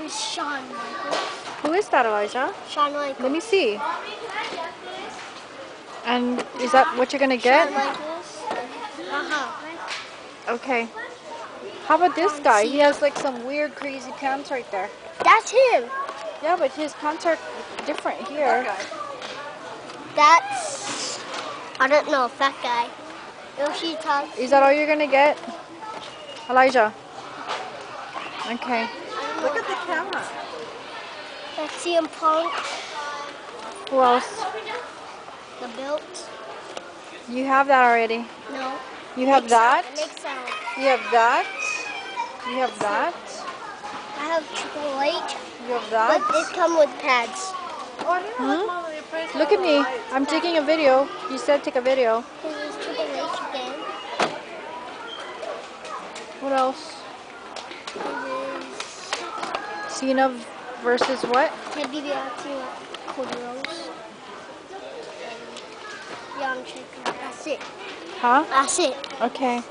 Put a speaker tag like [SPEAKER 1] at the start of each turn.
[SPEAKER 1] is Shawn Michaels.
[SPEAKER 2] Who is that, Elijah?
[SPEAKER 1] Shawn Michaels.
[SPEAKER 2] Let me see. And is that what you're gonna get?
[SPEAKER 1] Shawn Michaels.
[SPEAKER 2] Okay. How about this guy? He has like some weird, crazy pants right there.
[SPEAKER 1] That's him.
[SPEAKER 2] Yeah, but his pants are different here.
[SPEAKER 1] That's, I don't know, fat guy. Yoshitaka.
[SPEAKER 2] Is that all you're gonna get, Elijah? Okay.
[SPEAKER 3] Look at the camera.
[SPEAKER 1] That's CM Punk.
[SPEAKER 2] Who else?
[SPEAKER 1] The belt.
[SPEAKER 2] You have that already.
[SPEAKER 1] No.
[SPEAKER 2] You have that.
[SPEAKER 1] It makes sound.
[SPEAKER 2] You have that. You have that.
[SPEAKER 1] I have Triple H,
[SPEAKER 2] You have
[SPEAKER 1] but
[SPEAKER 2] that.
[SPEAKER 1] it comes with pads.
[SPEAKER 3] Oh, I didn't know Mom, your face
[SPEAKER 2] Look
[SPEAKER 3] was
[SPEAKER 2] at me.
[SPEAKER 3] all white.
[SPEAKER 2] I'm taking a video. You said take a video.
[SPEAKER 1] This is Triple H again.
[SPEAKER 2] What else?
[SPEAKER 1] This is
[SPEAKER 2] Cena versus what?
[SPEAKER 1] Ted DiBiase, Cody Rhodes. And Young Chicken. That's it.
[SPEAKER 2] Huh?
[SPEAKER 1] That's it.
[SPEAKER 2] Okay.